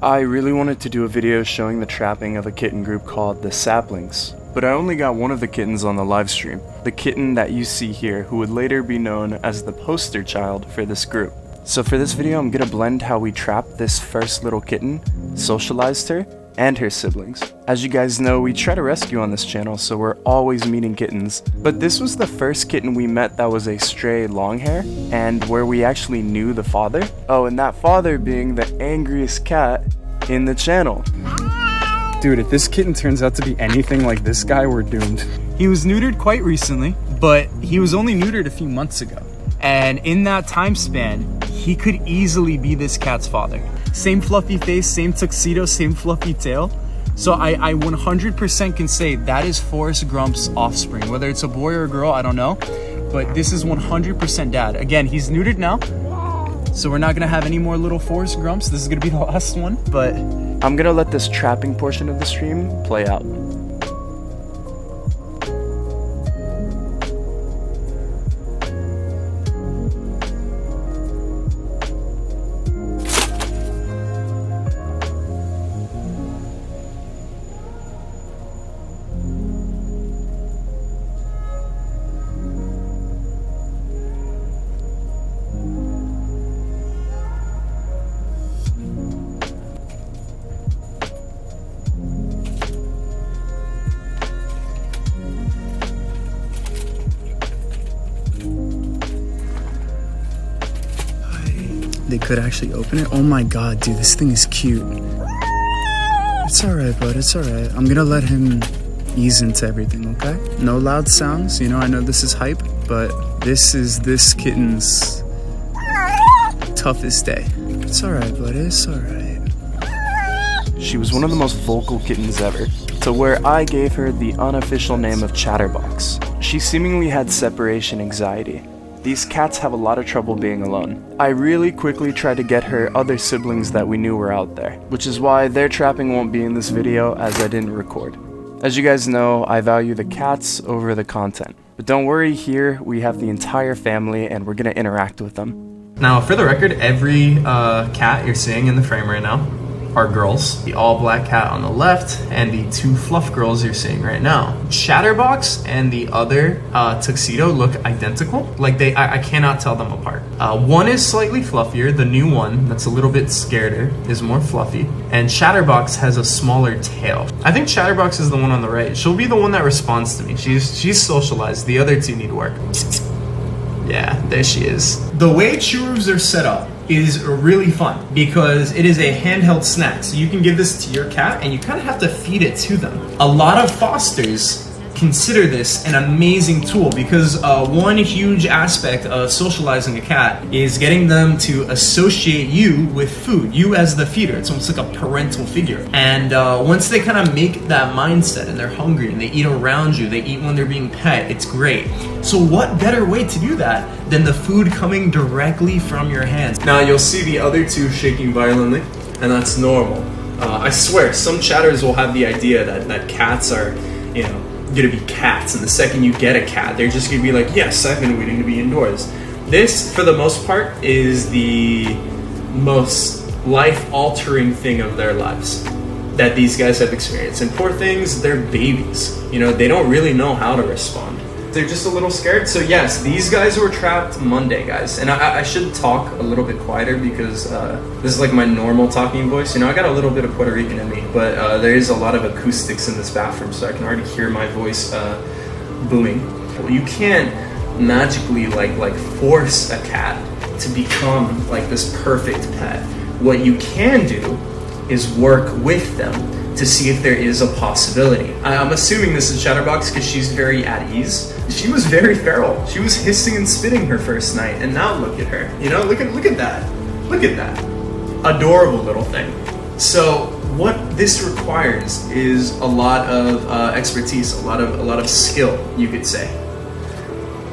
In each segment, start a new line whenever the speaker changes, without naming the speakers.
I really wanted to do a video showing the trapping of a kitten group called the Saplings, but I only got one of the kittens on the live stream, the kitten that you see here who would later be known as the poster child for this group. So for this video I'm gonna blend how we trapped this first little kitten, socialized her, and her siblings. As you guys know, we try to rescue on this channel, so we're always meeting kittens, but this was the first kitten we met that was a stray long hair, and where we actually knew the father. Oh, and that father being the angriest cat in the channel.
Dude, if this kitten turns out to be anything like this guy, we're doomed. He was neutered quite recently, but he was only neutered a few months ago. And in that time span, he could easily be this cat's father. Same fluffy face, same tuxedo, same fluffy tail. So I 100% can say that is Forrest Grump's offspring. Whether it's a boy or a girl, I don't know. But this is 100% dad. Again, he's neutered now, so we're not gonna have any more little Forrest Grumps. This is gonna be the last one, but
I'm gonna let this trapping portion of the stream play out.
they could actually open it. Oh my god, dude, this thing is cute. It's alright, bud, it's alright. I'm gonna let him ease into everything, okay? No loud sounds, you know, I know this is hype, but this is this kitten's toughest day. It's alright, bud, it's alright.
She was one of the most vocal kittens ever, to where I gave her the unofficial name of Chatterbox. She seemingly had separation anxiety. These cats have a lot of trouble being alone. I really quickly tried to get her other siblings that we knew were out there, which is why their trapping won't be in this video as I didn't record. As you guys know, I value the cats over the content. But don't worry, here we have the entire family and we're gonna interact with them.
Now, for the record, every cat you're seeing in the frame right now are girls. The all-black cat on the left and the two fluff girls you're seeing right now. Chatterbox and the other tuxedo look identical. Like I cannot tell them apart. One is slightly fluffier. The new one that's a little bit scareder is more fluffy. And Chatterbox has a smaller tail. I think Chatterbox is the one on the right. She'll be the one that responds to me. She's socialized. The other two need work. Yeah, there she is. The way chew roofs are set up is really fun because it is a handheld snack. So you can give this to your cat and you kind of have to feed it to them. A lot of fosters consider this an amazing tool because one huge aspect of socializing a cat is getting them to associate you with food, you as the feeder. It's almost like a parental figure. And once they kind of make that mindset and they're hungry and they eat around you, they eat when they're being pet, it's great. So what better way to do that than the food coming directly from your hands? Now you'll see the other two shaking violently, and that's normal. I swear, some chatters will have the idea that cats are, you know, gonna be cats, and the second you get a cat, they're just gonna be like, yes, I've been waiting to be indoors. This, for the most part, is the most life-altering thing of their lives that these guys have experienced. And poor things, they're babies. You know, they don't really know how to respond. They're just a little scared. So yes, these guys were trapped Monday, guys. And I should talk a little bit quieter because this is like my normal talking voice. You know, I got a little bit of Puerto Rican in me, but there is a lot of acoustics in this bathroom, so I can already hear my voice booming. You can't magically like force a cat to become like this perfect pet. What you can do is work with them to see if there is a possibility. I'm assuming this is Chatterbox because she's very at ease. She was very feral. She was hissing and spitting her first night, and now look at her. You know, look at that. Look at that. Adorable little thing. So what this requires is a lot of expertise, a lot of skill, you could say.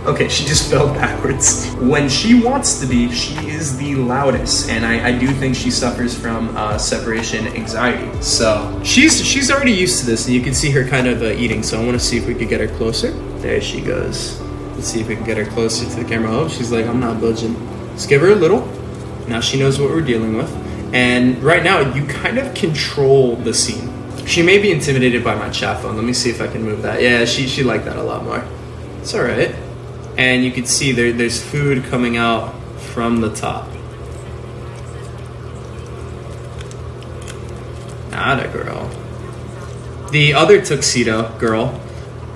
Okay, she just fell backwards. When she wants to be, she is the loudest, and I do think she suffers from separation anxiety. So she's already used to this, and you can see her kind of eating. So I want to see if we could get her closer. There she goes. Let's see if we can get her closer to the camera. Oh, she's like, I'm not budging. Let's give her a little. Now she knows what we're dealing with. And right now, you kind of control the scene. She may be intimidated by my chat phone. Let me see if I can move that. Yeah, she liked that a lot more. It's all right. And you can see there's food coming out from the top. Atta girl. The other tuxedo girl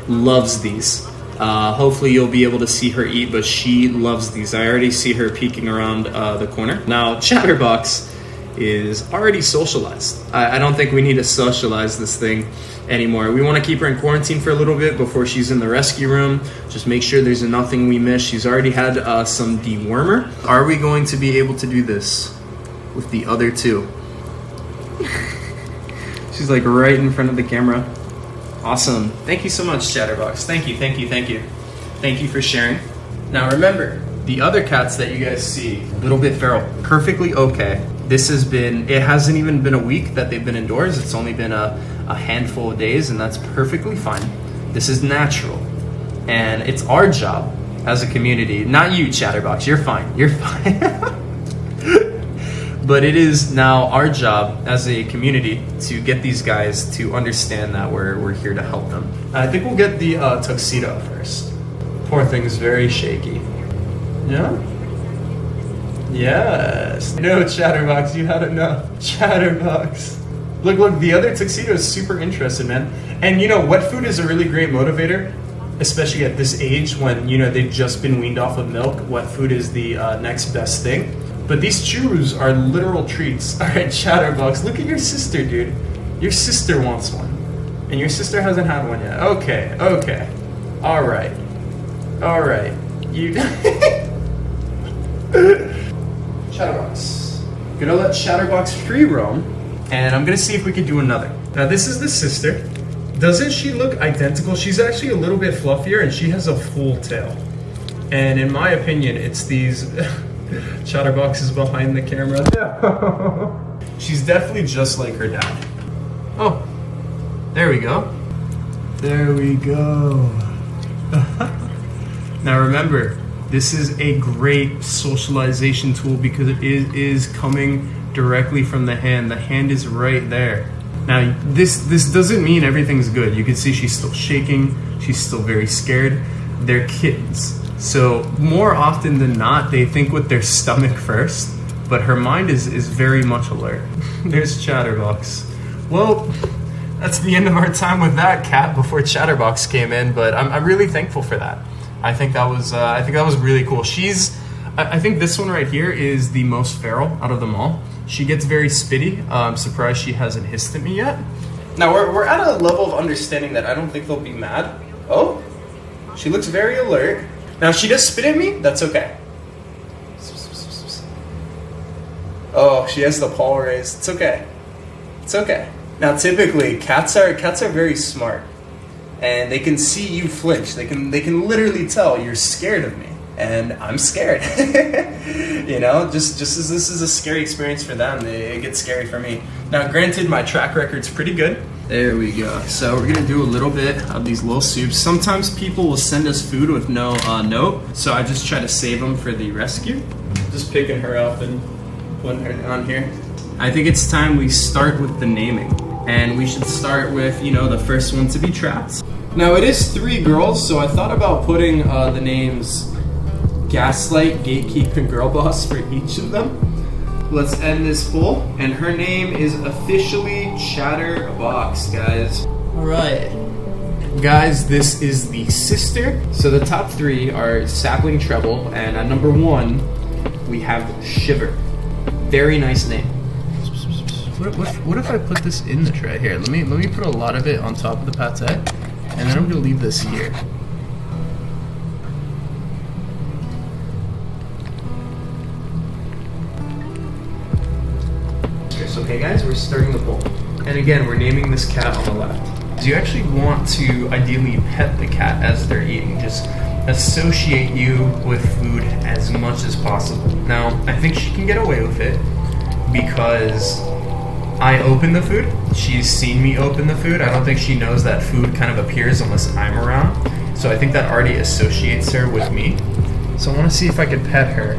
loves these. Hopefully you'll be able to see her eat, but she loves these. I already see her peeking around the corner. Now, Chatterbox is already socialized. I don't think we need to socialize this thing anymore. We want to keep her in quarantine for a little bit before she's in the rescue room. Just make sure there's nothing we miss. She's already had some dewormer. Are we going to be able to do this with the other two? She's like right in front of the camera. Awesome. Thank you so much, Chatterbox. Thank you. Thank you for sharing. Now remember, the other cats that you guys see, a little bit feral, perfectly okay. It hasn't even been a week that they've been indoors. It's only been a handful of days, and that's perfectly fine. This is natural. And it's our job as a community, not you, Chatterbox, you're fine. But it is now our job as a community to get these guys to understand that we're here to help them. I think we'll get the tuxedo first. Poor thing's very shaky. Yeah? Yes. No, Chatterbox, you had enough. Chatterbox. Look, the other tuxedo is super interested, man. And you know, wet food is a really great motivator, especially at this age when, you know, they've just been weaned off of milk. Wet food is the next best thing. But these chews are literal treats. All right, Chatterbox, look at your sister, dude. Your sister wants one. And your sister hasn't had one yet. Okay. All right. You... Chatterbox. I'm gonna let Chatterbox free roam, and I'm gonna see if we can do another. Now this is the sister. Doesn't she look identical? She's actually a little bit fluffier, and she has a full tail. And in my opinion, it's these... Chatterbox is behind the camera. No. She's definitely just like her dad. Oh, there we go. There we go. Now remember, this is a great socialization tool because it is coming directly from the hand. The hand is right there. Now, this doesn't mean everything's good. You can see she's still shaking. She's still very scared. They're kittens. So more often than not, they think with their stomach first, but her mind is very much alert. There's Chatterbox. Well, that's the end of our time with that cat before Chatterbox came in, but I'm really thankful for that. I think that was really cool. I think this one right here is the most feral out of them all. She gets very spitty. I'm surprised she hasn't hissed at me yet. Now we're at a level of understanding that I don't think they'll be mad. Oh, she looks very alert. Now, if she does spit at me, that's okay. Oh, she has the paw raised. It's okay. It's okay. Now, typically, cats are very smart, and they can see you flinch. They can literally tell you're scared of me, and I'm scared. You know, just as this is a scary experience for them, it gets scary for me. Now, granted, my track record's pretty good. There we go. So we're gonna do a little bit of these little soups. Sometimes people will send us food with no note, so I just try to save them for the rescue. Just picking her up and putting her down here. I think it's time we start with the naming, and we should start with, you know, the first one to be trapped. Now it is 3 girls, so I thought about putting the names Gaslight, Gatekeep, and Girl Boss for each of them. Let's end this poll, and her name is officially Chatterbox, guys. All right, guys, this is the sister. So the top 3 are Sapling Treble, and at number 1, we have Shiver. Very nice name. What if I put this in the tray here? Let me put a lot of it on top of the pate, and then I'm gonna leave this here. Okay guys, we're starting the poll. And again, we're naming this cat on the left. You actually want to ideally pet the cat as they're eating. Just associate you with food as much as possible. Now, I think she can get away with it because I open the food. She's seen me open the food. I don't think she knows that food kind of appears unless I'm around. So I think that already associates her with me. So I want to see if I can pet her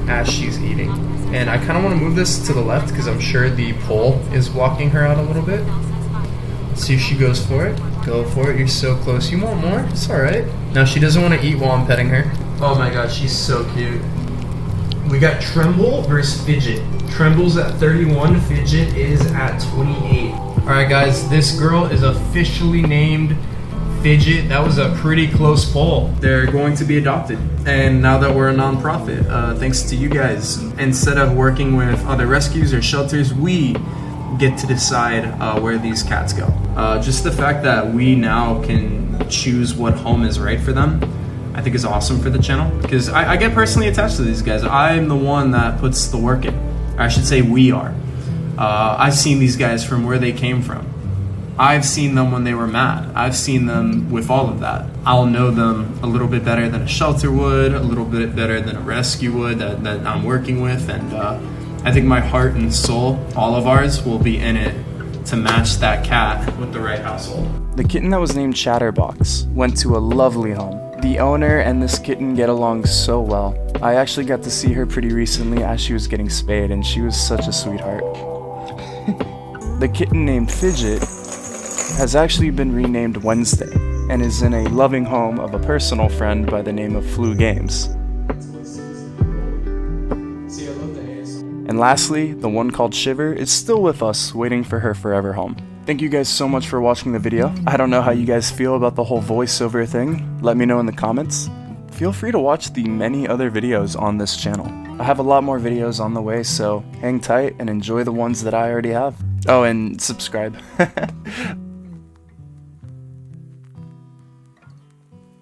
as she's eating. And I kind of want to move this to the left because I'm sure the pole is blocking her out a little bit. Let's see if she goes for it. Go for it. You're so close. You want more? It's all right. Now she doesn't want to eat while I'm petting her. Oh my god, she's so cute. We got Tremble versus Fidget. Tremble's at 31, Fidget is at 28. Alright guys, this girl is officially named Fidget. That was a pretty close poll. They're going to be adopted. And now that we're a nonprofit, thanks to you guys, instead of working with other rescues or shelters, we get to decide where these cats go. Just the fact that we now can choose what home is right for them, I think is awesome for the channel, because I get personally attached to these guys. I'm the one that puts the work in. Or I should say we are. I've seen these guys from where they came from. I've seen them when they were mad. I've seen them with all of that. I'll know them a little bit better than a shelter would, a little bit better than a rescue would that I'm working with, and I think my heart and soul, all of ours, will be in it to match that cat with the right household.
The kitten that was named Chatterbox went to a lovely home. The owner and this kitten get along so well. I actually got to see her pretty recently as she was getting spayed, and she was such a sweetheart. The kitten named Fidget has actually been renamed Wednesday and is in a loving home of a personal friend by the name of Flu Games. And lastly, the one called Shiver is still with us, waiting for her forever home. Thank you guys so much for watching the video. I don't know how you guys feel about the whole voiceover thing. Let me know in the comments. Feel free to watch the many other videos on this channel. I have a lot more videos on the way, so hang tight and enjoy the ones that I already have. Oh, and subscribe.